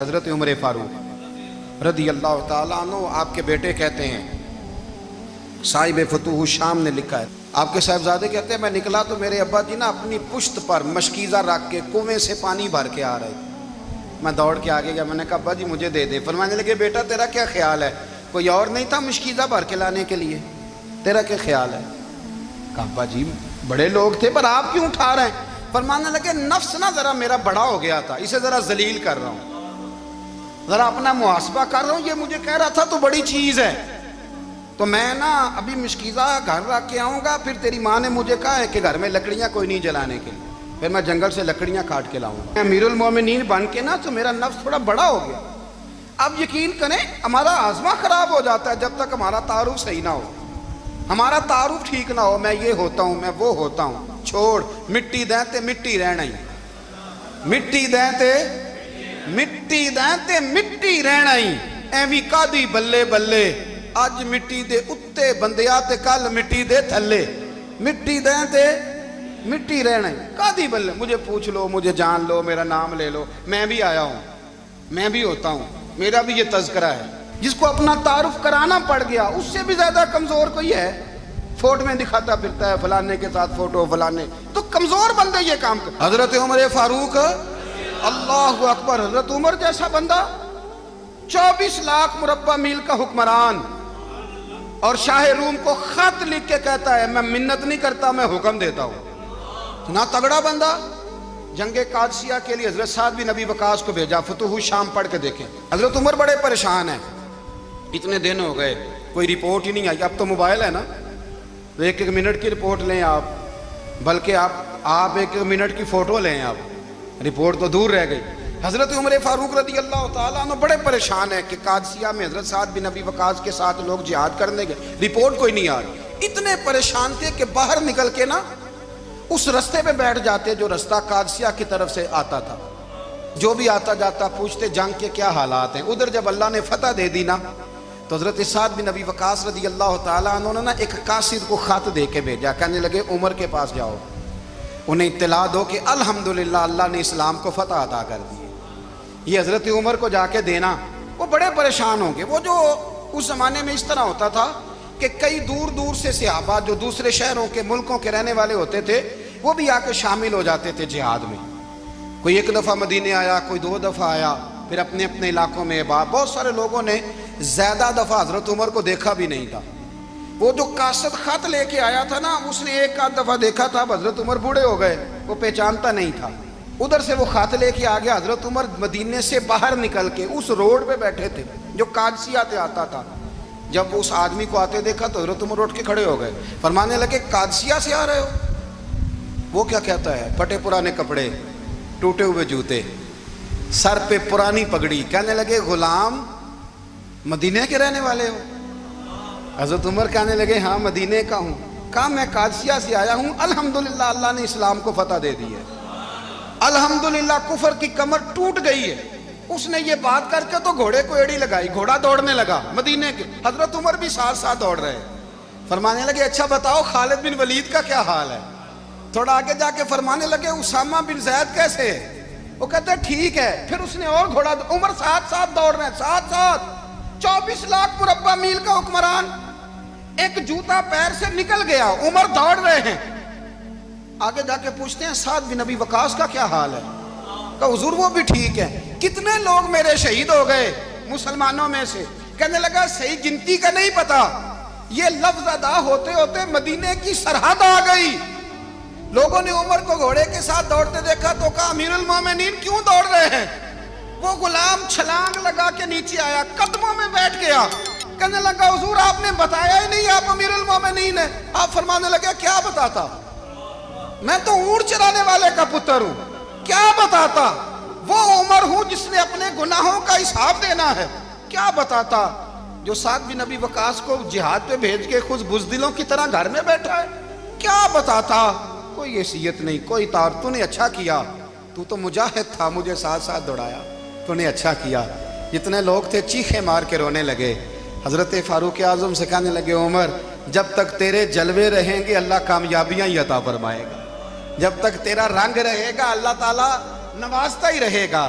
حضرت عمر فاروق رضی اللہ تعالیٰ عنہ آپ کے بیٹے کہتے ہیں، صاحب فتوح الشام نے لکھا ہے، آپ کے صاحبزادے کہتے ہیں میں نکلا تو میرے ابا جی نا اپنی پشت پر مشکیزہ رکھ کے کنویں سے پانی بھر کے آ رہے تھے۔ میں دوڑ کے آگے گیا، میں نے کہا ابا جی مجھے دے دے۔ فرمانے لگے بیٹا تیرا کیا خیال ہے، کوئی اور نہیں تھا مشکیزہ بھر کے لانے کے لیے، تیرا کیا خیال ہے؟ کہا ابا جی بڑے لوگ تھے پر آپ کیوں اٹھا رہے ہیں؟ فرمانے لگے نفس نا ذرا میرا بڑا ہو گیا تھا، اسے ذرا ذلیل کر رہا ہوں، ذرا اپنا محاسبہ کر رہا ہوں، یہ مجھے کہہ رہا تھا تو بڑی چیز ہے، تو میں نا ابھی مشکیزہ گھر رکھ کے آؤں گا، پھر تیری ماں نے مجھے کہا ہے کہ گھر میں لکڑیاں کوئی نہیں جلانے کے لیے، پھر میں جنگل سے لکڑیاں کاٹ کے لاؤں گا۔ امیر المومنین بن کے نا تو میرا نفس تھوڑا بڑا ہو گیا۔ اب یقین کریں ہمارا آزما خراب ہو جاتا ہے جب تک ہمارا تعارف صحیح نہ ہو، ہمارا تعارف ٹھیک نہ ہو، میں یہ ہوتا ہوں میں وہ ہوتا ہوں، چھوڑ مٹی دیں تے مٹی رہنا ہی، مٹی دیں تے مٹی دیں تے مٹی رہنا ہی، ایویں کادی بلے بلے، اج مٹی دے اتے بندیا تے کل مٹی دے تھلے، مٹی دیں تے مٹی رہنا ہی، کادی بلے، مجھے پوچھ لو مجھے جان لو میرا نام لے لو، میں بھی آیا ہوں، میں بھی ہوتا ہوں، میرا بھی یہ تذکرہ ہے۔ جس کو اپنا تعارف کرانا پڑ گیا اس سے بھی زیادہ کمزور کوئی ہے؟ فوٹو میں دکھاتا پھرتا ہے فلانے کے ساتھ فوٹو، فلانے تو کمزور بندے یہ کام کر۔ حضرت عمر فاروق اللہ اکبر، حضرت عمر جیسا بندہ 24 لاکھ مربع میل کا حکمران، اور شاہ روم کو خط لکھ کے کہتا ہے میں منت نہیں کرتا میں حکم دیتا ہوں، اتنا تگڑا بندہ۔ جنگ قادسیہ کے لیے حضرت سعد بن ابی وقاص کو بھیجا، فتوح الشام پڑھ کے دیکھیں۔ حضرت عمر بڑے پریشان ہیں، اتنے دن ہو گئے کوئی رپورٹ ہی نہیں آئی، اب تو موبائل ہے نا، ایک ایک منٹ کی رپورٹ لیں آپ، بلکہ آپ ایک ایک منٹ کی فوٹو لیں، آپ رپورٹ تو دور رہ گئی۔ حضرت عمر فاروق رضی اللہ تعالیٰ عنہ بڑے پریشان ہیں کہ قادسیہ میں حضرت سعد بن ابی وقاص کے ساتھ لوگ جہاد کرنے گئے، رپورٹ کوئی نہیں آ رہی، اتنے پریشان تھے کہ باہر نکل کے نا اس رستے پہ بیٹھ جاتے جو رستہ قادسیہ کی طرف سے آتا تھا، جو بھی آتا جاتا پوچھتے جنگ کے کیا حالات ہیں۔ ادھر جب اللہ نے فتح دے دی نا تو حضرت سعد بن ابی وقاص رضی اللہ تعالیٰ عنہ نے نا ایک قاصد کو خط دے کے بھیجا، کہنے لگے عمر کے پاس جاؤ، انہیں اطلاع دو کہ الحمدللہ اللہ نے اسلام کو فتح عطا کر دی۔ یہ حضرت عمر کو جا کے دینا، وہ بڑے پریشان ہوں گے۔ وہ جو اس زمانے میں اس طرح ہوتا تھا کہ کئی دور دور سے صحابہ جو دوسرے شہروں کے ملکوں کے رہنے والے ہوتے تھے وہ بھی آ کے شامل ہو جاتے تھے جہاد میں، کوئی ایک دفعہ مدینے آیا، کوئی 2 دفعہ آیا، پھر اپنے اپنے علاقوں میں بہت سارے لوگوں نے زیادہ دفعہ حضرت عمر کو دیکھا بھی نہیں تھا۔ وہ جو قاصد خط لے کے آیا تھا نا اس نے ایک آدھ دفعہ دیکھا تھا، حضرت عمر بوڑھے ہو گئے، وہ پہچانتا نہیں تھا، ادھر سے وہ خط لے کے آ گیا۔ حضرت عمر مدینے سے باہر نکل کے اس روڈ پہ بیٹھے تھے جو قادسیہ سے آتا تھا، جب اس آدمی کو آتے دیکھا تو حضرت عمر اٹھ کے کھڑے ہو گئے، فرمانے لگے قادسیہ سے آ رہے ہو؟ وہ کیا کہتا ہے؟ پھٹے پرانے کپڑے، ٹوٹے ہوئے جوتے، سر پہ پرانی پگڑی، کہنے لگے غلام مدینے کے رہنے والے ہو؟ حضرت عمر کہنے لگے ہاں مدینے کا ہوں۔ کہا میں قادسیہ سے آیا ہوں، الحمدللہ اللہ نے اسلام کو فتح دے دی ہے، الحمدللہ کفر کی کمر ٹوٹ گئی ہے۔ اس نے یہ بات کر کے تو گھوڑے کو ایڑی لگائی، گھوڑا دوڑنے لگا مدینے کے، حضرت عمر بھی ساتھ ساتھ دوڑ رہے، فرمانے لگے اچھا بتاؤ خالد بن ولید کا کیا حال ہے؟ تھوڑا آگے جا کے فرمانے لگے اسامہ بن زید کیسے ہے؟ وہ کہتے ہیں ٹھیک ہے۔ پھر اس نے اور گھوڑا، عمر ساتھ ساتھ دوڑ رہے ہیں، ساتھ ساتھ 24 لاکھ مربع میل کا حکمران، ایک جوتا پیر سے نکل گیا، عمر دوڑ رہے ہیں۔ آگے جا کے پوچھتے ہیں سعد بن ابی وقاص کا کیا حال ہے؟ کہا حضور وہ بھی ٹھیک ہے۔ کتنے لوگ میرے شہید ہو گئے مسلمانوں میں سے؟ کہنے لگا صحیح گنتی کا نہیں پتا، یہ لفظ ادا ہوتے ہوتے مدینے کی سرحد آ گئی۔ لوگوں نے عمر کو گھوڑے کے ساتھ دوڑتے دیکھا تو کہا امیر المومنین کیوں دوڑ رہے ہیں؟ وہ غلام چھلانگ لگا کے نیچے آیا، قدموں میں بیٹھ گیا، کہنے لگا حضور آپ نے بتایا ہی نہیں آپ امیر المومنین ہیں۔ آپ فرمانے لگے کیا بتاتا؟ میں تو اونٹ چرانے والے کا پتر ہوں، کیا بتاتا؟ وہ عمر ہوں جس نے اپنے گناہوں کا حساب دینا ہے، کیا بتاتا؟ جو سعد بن ابی وقاص کو جہاد پہ بھیج کے خود بزدلوں کی طرح گھر میں بیٹھا ہے، کیا بتاتا؟ کوئی حیثیت نہیں، کوئی تار، تو نے اچھا کیا، تو مجاہد تھا، مجھے ساتھ ساتھ دوڑایا، تو نے اچھا کیا۔ جتنے لوگ تھے چیخیں مار کے رونے لگے۔ حضرت فاروق اعظم سے کہنے لگے عمر جب تک تیرے جلوے رہیں گے اللہ کامیابیاں ہی عطا فرمائے گا، جب تک تیرا رنگ رہے گا اللہ تعالیٰ نوازتا ہی رہے گا،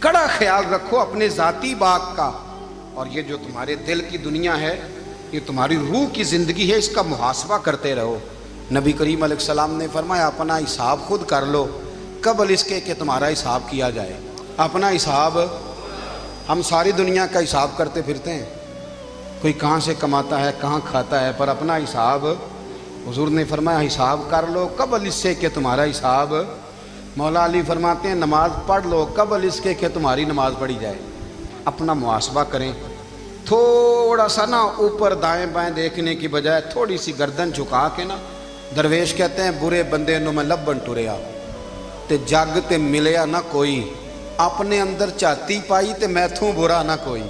کڑا خیال رکھو اپنے ذاتی باغ کا، اور یہ جو تمہارے دل کی دنیا ہے، یہ تمہاری روح کی زندگی ہے، اس کا محاسبہ کرتے رہو۔ نبی کریم علیہ السلام نے فرمایا اپنا حساب خود کر لو قبل اس کے کہ تمہارا حساب کیا جائے۔ اپنا حساب، ہم ساری دنیا کا حساب کرتے پھرتے ہیں، کوئی کہاں سے کماتا ہے کہاں کھاتا ہے، پر اپنا حساب حضور نے فرمایا حساب کر لو قبل اس سے کہ تمہارا حساب۔ مولا علی فرماتے ہیں نماز پڑھ لو قبل اس کے کہ تمہاری نماز پڑھی جائے۔ اپنا محاسبہ کریں، تھوڑا سا نا اوپر دائیں بائیں دیکھنے کی بجائے تھوڑی سی گردن جھکا کے نا، درویش کہتے ہیں برے بندے نو میں لبن ٹریا تے جگ تے ملیا نہ کوئی، اپنے اندر چاتی پائی تے میتھوں برا نہ کوئی۔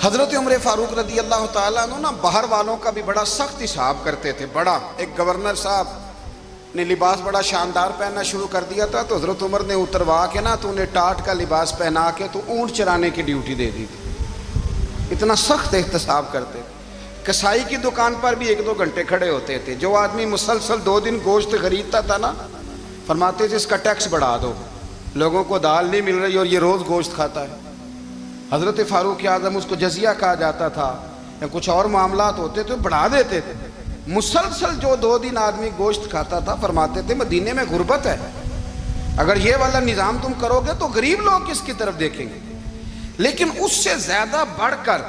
حضرت عمر فاروق رضی اللہ تعالیٰ عنہ نا باہر والوں کا بھی بڑا سخت حساب کرتے تھے۔ بڑا ایک گورنر صاحب نے لباس بڑا شاندار پہننا شروع کر دیا تھا، تو حضرت عمر نے اتروا کے نا تو انہیں ٹاٹ کا لباس پہنا کے تو اونٹ چرانے کی ڈیوٹی دے دی تھی۔ اتنا سخت احتساب کرتے تھے۔ کسائی کی دکان پر بھی 1-2 گھنٹے کھڑے ہوتے تھے۔ جو آدمی مسلسل 2 دن گوشت خریدتا تھا نا، فرماتے تھے اس کا ٹیکس بڑھا دو، لوگوں کو دال نہیں مل رہی اور یہ روز گوشت کھاتا ہے۔ حضرت فاروق اعظم اس کو جزیہ کہا جاتا تھا، یا کچھ اور معاملات ہوتے تو بڑھا دیتے تھے۔ مسلسل جو 2 دن آدمی گوشت کھاتا تھا، فرماتے تھے مدینے میں غربت ہے، اگر یہ والا نظام تم کرو گے تو غریب لوگ کس کی طرف دیکھیں گے۔ لیکن اس سے زیادہ بڑھ کر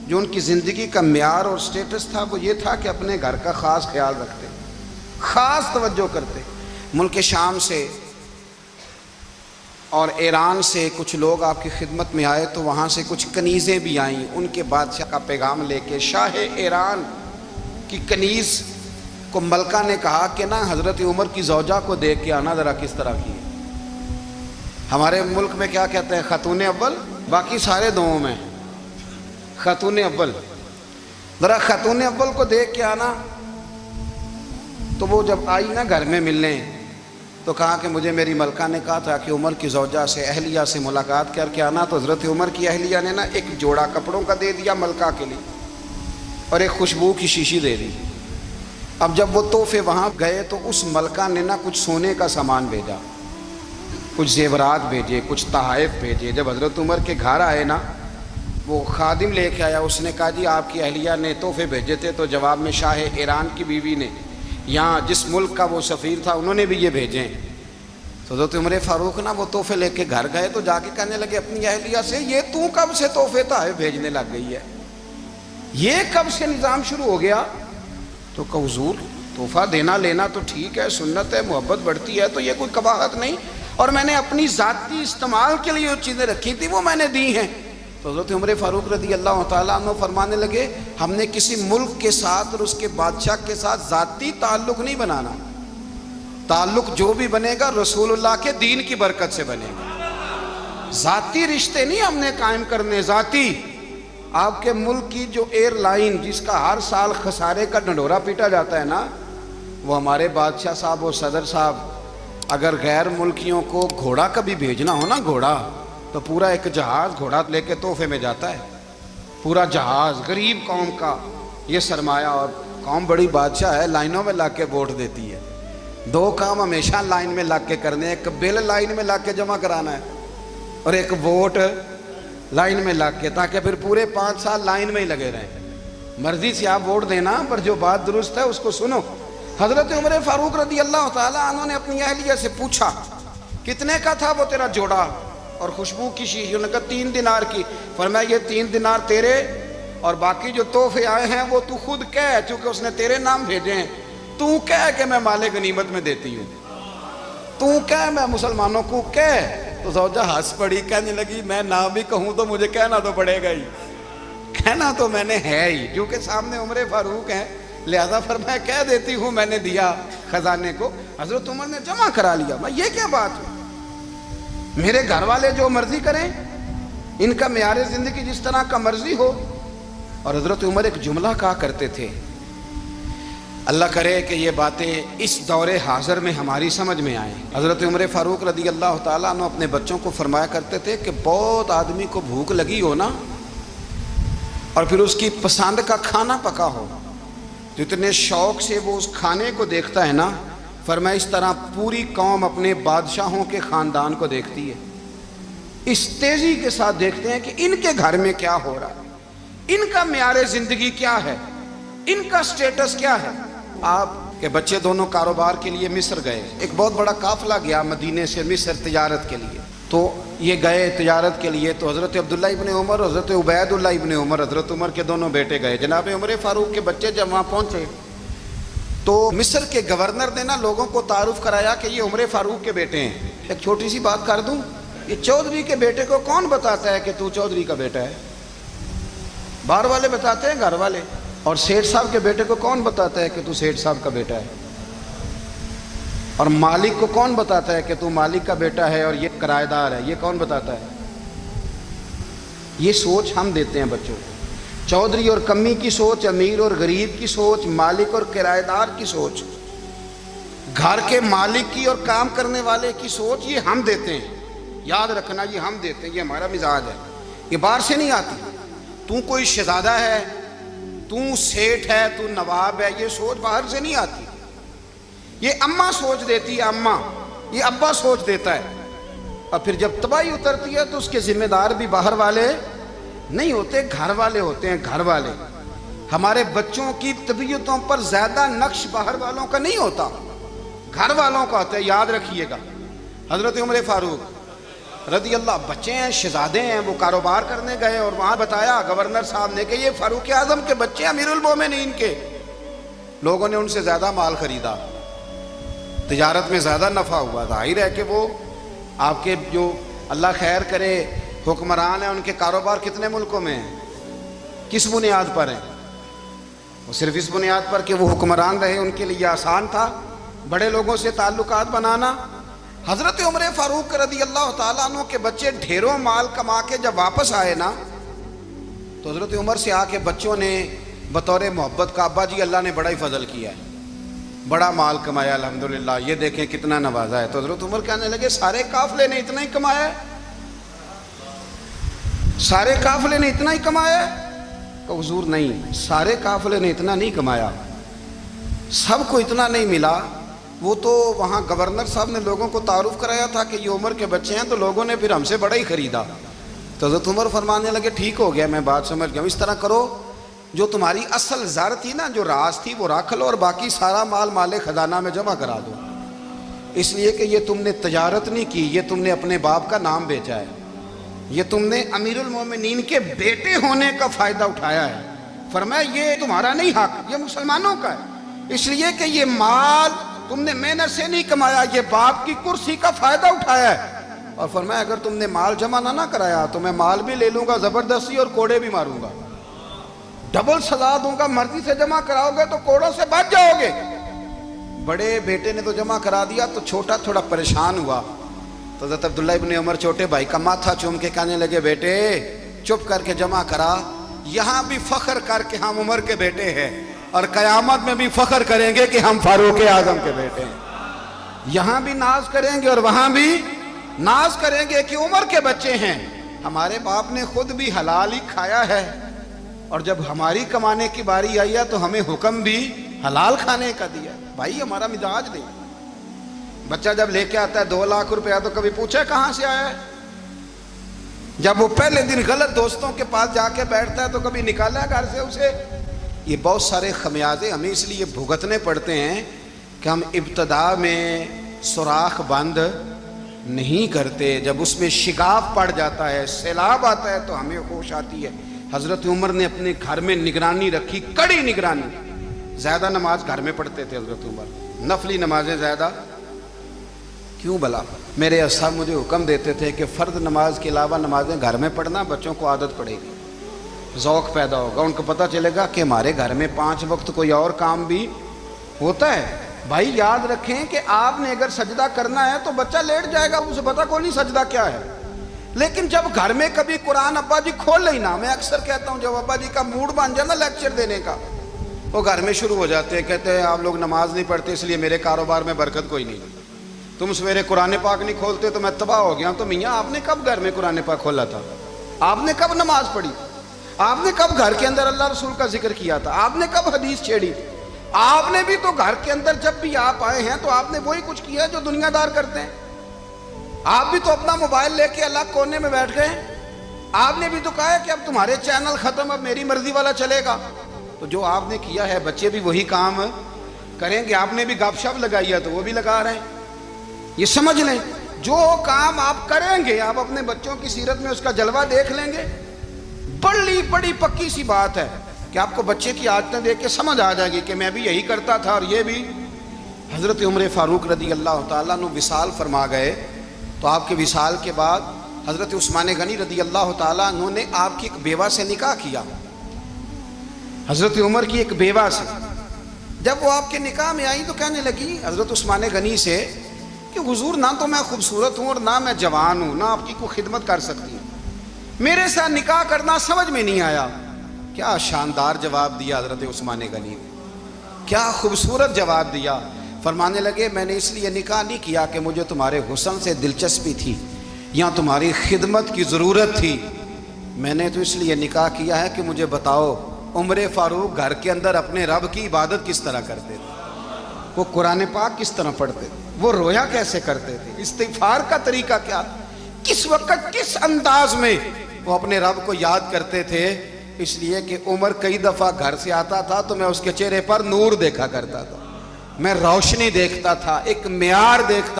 جو ان کی زندگی کا معیار اور سٹیٹس تھا وہ یہ تھا کہ اپنے گھر کا خاص خیال رکھتے، خاص توجہ کرتے۔ ملک شام سے اور ایران سے کچھ لوگ آپ کی خدمت میں آئے، تو وہاں سے کچھ کنیزیں بھی آئیں ان کے بادشاہ کا پیغام لے کے۔ شاہ ایران کی کنیز کو ملکہ نے کہا کہ نا حضرت عمر کی زوجہ کو دیکھ کے آنا ذرا کس طرح کی ہے۔ ہمارے ملک میں کیا کہتے ہیں خاتون اول، باقی سارے دوؤں میں خاتون اول، ذرا خاتون اول کو دیکھ کے آنا۔ تو وہ جب آئی نا گھر میں ملنے، تو کہا کہ مجھے میری ملکہ نے کہا تھا کہ عمر کی زوجہ سے اہلیہ سے ملاقات کر کے آنا۔ تو حضرت عمر کی اہلیہ نے نا ایک جوڑا کپڑوں کا دے دیا ملکہ کے لیے، اور ایک خوشبو کی شیشی دے دی۔ اب جب وہ تحفے وہاں گئے تو اس ملکہ نے نا کچھ سونے کا سامان بھیجا، کچھ زیورات بھیجے، کچھ تحائف بھیجے۔ جب حضرت عمر کے گھر آئے نا، وہ خادم لے کے آیا، اس نے کہا جی آپ کی اہلیہ نے تحفے بھیجے تھے، تو جواب میں شاہ ایران کی بیوی نے، یہاں جس ملک کا وہ سفیر تھا، انہوں نے بھی یہ بھیجے۔ تو حضرت عمر فاروق نا وہ تحفے لے کے گھر گئے، تو جا کے کہنے لگے اپنی اہلیہ سے یہ تو کب سے تحفے تحائف بھیجنے لگ گئی ہے، یہ کب سے نظام شروع ہو گیا؟ تو کہ حضور تحفہ دینا لینا تو ٹھیک ہے، سنت ہے، محبت بڑھتی ہے، تو یہ کوئی قباحت نہیں، اور میں نے اپنی ذاتی استعمال کے لیے جو چیزیں رکھی تھی وہ میں نے دی ہیں۔ تو حضرت عمر فاروق رضی اللہ تعالیٰ عنہ فرمانے لگے ہم نے کسی ملک کے ساتھ اور اس کے بادشاہ کے ساتھ ذاتی تعلق نہیں بنانا، تعلق جو بھی بنے گا رسول اللہ کے دین کی برکت سے بنے گا، ذاتی رشتے نہیں ہم نے قائم کرنے۔ ذاتی آپ کے ملک کی جو ایئر لائن جس کا ہر سال خسارے کا ڈنڈورا پیٹا جاتا ہے نا، وہ ہمارے بادشاہ صاحب اور صدر صاحب اگر غیر ملکیوں کو گھوڑا کبھی بھیجنا ہو نا، گھوڑا، تو پورا ایک جہاز گھوڑا لے کے تحفے میں جاتا ہے، پورا جہاز غریب قوم کا یہ سرمایہ، اور قوم بڑی بادشاہ ہے، لائنوں میں لگ کے ووٹ دیتی ہے۔ 2 کام ہمیشہ لائن میں لگ کے کرنے، ایک بل لائن میں لگ کے جمع کرانا ہے، اور ایک ووٹ لائن میں لگ کے، تاکہ پھر پورے 5 سال لائن میں ہی لگے رہیں۔ مرضی سے آپ ووٹ دینا، پر جو بات درست ہے اس کو سنو۔ حضرت عمر فاروق رضی اللہ تعالیٰ عنہ نے اپنی اہلیہ سے پوچھا کتنے کا تھا وہ تیرا جوڑا اور خوشبو کی شیشی؟ انہوں نے کہا 3 دینار کی۔ فرمایا یہ 3 دینار تیرے، اور باقی جو تحفے آئے ہیں وہ تو خود کہہ، چونکہ اس نے تیرے نام بھیجے ہیں، تو کہہ کہ میں مال غنیمت میں دیتی ہوں، تو کہہ میں مسلمانوں کو کہہ۔ تو زوجہ ہنس پڑی، کہنے لگی میں نہ بھی کہوں تو مجھے کہنا تو پڑے گا ہی، کہنا تو میں نے ہے ہی، کیونکہ سامنے عمر فاروق ہیں، لہذا فرمایا کہہ دیتی ہوں میں نے دیا خزانے کو۔ حضرت عمر نے جمع کرا لیا۔ میں یہ کیا بات ہے، میرے گھر والے جو مرضی کریں، ان کا معیار زندگی جس طرح کا مرضی ہو۔ اور حضرت عمر ایک جملہ کہا کرتے تھے، اللہ کرے کہ یہ باتیں اس دور حاضر میں ہماری سمجھ میں آئیں۔ حضرت عمر فاروق رضی اللہ تعالیٰ عنہ اپنے بچوں کو فرمایا کرتے تھے کہ بہت آدمی کو بھوک لگی ہو نا، اور پھر اس کی پسند کا کھانا پکا ہو، جتنے شوق سے وہ اس کھانے کو دیکھتا ہے نا، فرمایا اس طرح پوری قوم اپنے بادشاہوں کے خاندان کو دیکھتی ہے۔ اس تیزی کے ساتھ دیکھتے ہیں کہ ان کے گھر میں کیا ہو رہا ہے، ان کا معیار زندگی کیا ہے، ان کا سٹیٹس کیا ہے۔ آپ کے بچے دونوں کاروبار کے لیے مصر گئے، ایک بہت بڑا قافلہ گیا مدینے سے مصر تجارت کے لیے، تو یہ گئے تجارت کے لیے، تو حضرت عبداللہ ابن عمر، حضرت عبید اللہ ابن عمر، حضرت عمر کے دونوں بیٹے گئے۔ جناب عمر فاروق کے بچے جب وہاں پہنچے تو مصر کے گورنر نے نا لوگوں کو تعارف کرایا کہ یہ عمر فاروق کے بیٹے ہیں۔ ایک چھوٹی سی بات کر دوں، یہ چودھری کے بیٹے کو کون بتاتا ہے کہ تو چودھری کا بیٹا ہے؟ باہر والے بتاتے ہیں، گھر والے۔ اور سیٹھ صاحب کے بیٹے کو کون بتاتا ہے کہ تو سیٹھ صاحب کا بیٹا ہے؟ اور مالک کو کون بتاتا ہے کہ تو مالک کا بیٹا ہے اور یہ کرایہ دار ہے؟ یہ کون بتاتا ہے؟ یہ سوچ ہم دیتے ہیں بچوں کو۔ چودھری اور کمی کی سوچ، امیر اور غریب کی سوچ، مالک اور کرایہ دار کی سوچ، گھر کے مالک کی اور کام کرنے والے کی سوچ، یہ ہم دیتے ہیں۔ یاد رکھنا، یہ ہم دیتے ہیں، یہ ہمارا مزاج ہے، یہ باہر سے نہیں آتی۔ تو کوئی شہزادہ ہے، تو سیٹھ ہے، تو نواب ہے، یہ سوچ باہر سے نہیں آتی۔ یہ اماں سوچ دیتی ہے، اماں، یہ ابا سوچ دیتا ہے۔ اور پھر جب تباہی اترتی ہے تو اس کے ذمہ دار بھی باہر والے نہیں ہوتے، گھر والے ہوتے ہیں، گھر والے۔ ہمارے بچوں کی طبیعتوں پر زیادہ نقش باہر والوں کا نہیں ہوتا، گھر والوں کا ہوتا ہے، یاد رکھیے گا۔ حضرت عمر فاروق رضی اللہ، بچے ہیں، شہزادے ہیں، وہ کاروبار کرنے گئے اور وہاں بتایا گورنر صاحب نے کہ یہ فاروق اعظم کے بچے، امیر المومنین کے۔ لوگوں نے ان سے زیادہ مال خریدا، تجارت میں زیادہ نفع ہوا۔ ظاہر ہے کہ وہ آپ کے جو اللہ خیر کرے حکمران ہیں، ان کے کاروبار کتنے ملکوں میں ہیں، کس بنیاد پر ہیں؟ وہ صرف اس بنیاد پر کہ وہ حکمران رہے، ان کے لیے آسان تھا بڑے لوگوں سے تعلقات بنانا۔ حضرت عمر فاروق رضی اللہ تعالیٰ عنہ کے بچے ڈھیروں مال کما کے جب واپس آئے نا، تو حضرت عمر سے آ کے بچوں نے بطور محبت کا، ابا جی اللہ نے بڑا ہی فضل کیا ہے، بڑا مال کمایا الحمدللہ، یہ دیکھیں کتنا نوازا ہے۔ تو حضرت عمر کہنے لگے سارے قافلے نے اتنا ہی کمایا ہے؟ سارے قافلے نے اتنا ہی کمایا ہے؟ کہ حضور نہیں، سارے قافلے نے اتنا نہیں کمایا، سب کو اتنا نہیں ملا۔ وہ تو وہاں گورنر صاحب نے لوگوں کو تعارف کرایا تھا کہ یہ عمر کے بچے ہیں، تو لوگوں نے پھر ہم سے بڑا ہی خریدا۔ تو حضرت عمر فرمانے لگے ٹھیک ہو گیا، میں بات سمجھ گیا ہوں، اس طرح کرو، جو تمہاری اصل زر تھی نا، جو راز تھی، وہ رکھ لو اور باقی سارا مال مال خزانہ میں جمع کرا دو، اس لیے کہ یہ تم نے تجارت نہیں کی، یہ تم نے اپنے باپ کا نام بیچا ہے، یہ تم نے امیر المومنین کے بیٹے ہونے کا فائدہ اٹھایا ہے۔ فرمایا یہ تمہارا نہیں حق، یہ مسلمانوں کا ہے، اس لیے کہ یہ مال تم نے محنت سے نہیں کمایا، یہ باپ کی کرسی کا فائدہ اٹھایا ہے۔ اور فرمایا اگر تم نے مال جمع نہ کرایا تو میں مال بھی لے لوں گا زبردستی اور کوڑے بھی ماروں گا، ڈبل سزا دوں گا، مرضی سے جمع کراؤ گے تو کوڑوں سے بچ جاؤ گے۔ بڑے بیٹے نے تو جمع کرا دیا، تو چھوٹا تھوڑا پریشان ہوا، تو حضرت عبداللہ ابن عمر چھوٹے بھائی کا ماتھا چوم کے کہنے لگے بیٹے چپ کر کے جمع کرا، یہاں بھی فخر کر کے ہم عمر کے بیٹے ہیں، اور قیامت میں بھی فخر کریں گے کہ ہم فاروق اعظم کے بیٹے ہیں۔ یہاں بھی ناز کریں گے اور وہاں بھی ناز کریں گے کہ عمر کے بچے ہیں۔ ہمارے باپ نے خود بھی حلال ہی کھایا ہے، اور جب ہماری کمانے کی باری آئی ہے تو ہمیں حکم بھی حلال کھانے کا دیا۔ بھائی ہمارا مزاج نہیں۔ بچہ جب لے کے آتا ہے 2 لاکھ روپیہ تو کبھی پوچھا کہاں سے آیا ہے؟ جب وہ پہلے دن غلط دوستوں کے پاس جا کے بیٹھتا ہے تو کبھی نکالا گھر سے اسے؟ یہ بہت سارے خمیازے ہمیں اس لیے بھگتنے پڑتے ہیں کہ ہم ابتدا میں سوراخ بند نہیں کرتے، جب اس میں شگاف پڑ جاتا ہے، سیلاب آتا ہے تو ہمیں ہوش آتی ہے۔ حضرت عمر نے اپنے گھر میں نگرانی رکھی، کڑی نگرانی۔ زیادہ نماز گھر میں پڑھتے تھے حضرت عمر، نفلی نمازیں زیادہ کیوں بلا؟ میرے صاحب مجھے حکم دیتے تھے کہ فرض نماز کے علاوہ نمازیں گھر میں پڑھنا، بچوں کو عادت پڑے گی، ذوق پیدا ہوگا، ان کو پتہ چلے گا کہ ہمارے گھر میں 5 وقت کوئی اور کام بھی ہوتا ہے۔ بھائی یاد رکھیں کہ آپ نے اگر سجدہ کرنا ہے تو بچہ لیٹ جائے گا، اسے پتہ کوئی نہیں سجدہ کیا ہے، لیکن جب گھر میں کبھی قرآن ابا جی کھول لینا، میں اکثر کہتا ہوں جب ابا جی کا موڈ بن جائے نا لیکچر دینے کا، وہ گھر میں شروع ہو جاتے ہیں، کہتے ہیں آپ لوگ نماز نہیں پڑھتے اس لیے میرے کاروبار میں برکت کوئی نہیں، تم سویرے قرآن پاک نہیں کھولتے تو میں تباہ ہو گیا۔ تو میاں آپ نے کب گھر میں قرآن پاک کھولا تھا؟ آپ نے کب نماز پڑھی؟ آپ نے کب گھر کے اندر اللہ رسول کا ذکر کیا تھا؟ آپ نے کب حدیث چھیڑی؟ آپ نے بھی تو گھر کے اندر جب بھی آپ آئے ہیں تو آپ نے وہی کچھ کیا جو دنیا دار کرتے ہیں۔ آپ بھی تو اپنا موبائل لے کے الگ کونے میں بیٹھ گئے. آپ نے بھی تو کہا ہے کہ اب تمہارے چینل ختم, اب میری مرضی والا چلے گا. تو جو آپ نے کیا ہے بچے بھی وہی کام کریں گے. آپ نے بھی گپ شپ لگائی ہے تو وہ بھی لگا رہے ہیں. یہ سمجھ لیں, جو کام آپ کریں گے آپ اپنے بچوں کی سیرت میں اس کا جلوہ دیکھ لیں گے. بڑی پکی سی بات ہے کہ آپ کو بچے کی عادتیں دیکھ کے سمجھ آ جائے گی کہ میں بھی یہی کرتا تھا اور یہ بھی. حضرت عمر فاروق رضی اللہ تعالیٰ عنہ وصال فرما گئے تو آپ کے وصال کے بعد حضرت عثمان غنی رضی اللہ تعالیٰ عنہ نے آپ کی ایک بیوہ سے نکاح کیا. حضرت عمر کی ایک بیوہ سے جب وہ آپ کے نکاح میں آئی تو کہنے لگی حضرت عثمان غنی سے کہ حضور نہ تو میں خوبصورت ہوں اور نہ میں جوان ہوں, نہ آپ کی کوئی خدمت کر سکتی ہوں, میرے ساتھ نکاح کرنا سمجھ میں نہیں آیا. کیا شاندار جواب دیا حضرت عثمان غنی نے, کیا خوبصورت جواب دیا. فرمانے لگے میں نے اس لیے نکاح نہیں کیا کہ مجھے تمہارے حسن سے دلچسپی تھی یا تمہاری خدمت کی ضرورت تھی, میں نے تو اس لیے نکاح کیا ہے کہ مجھے بتاؤ عمر فاروق گھر کے اندر اپنے رب کی عبادت کس طرح کرتے تھے, وہ قرآن پاک کس طرح پڑھتے تھے, وہ رویا کیسے کرتے تھے, استغفار کا طریقہ کیا, کس وقت کس انداز میں وہ اپنے رب کو یاد کرتے تھے. اس لیے کہ عمر کئی دفعہ گھر سے آتا تھا تو میں اس کے چہرے پر نور دیکھا کرتا تھا, میں روشنی دیکھتا تھا, ایک معیار دیکھتا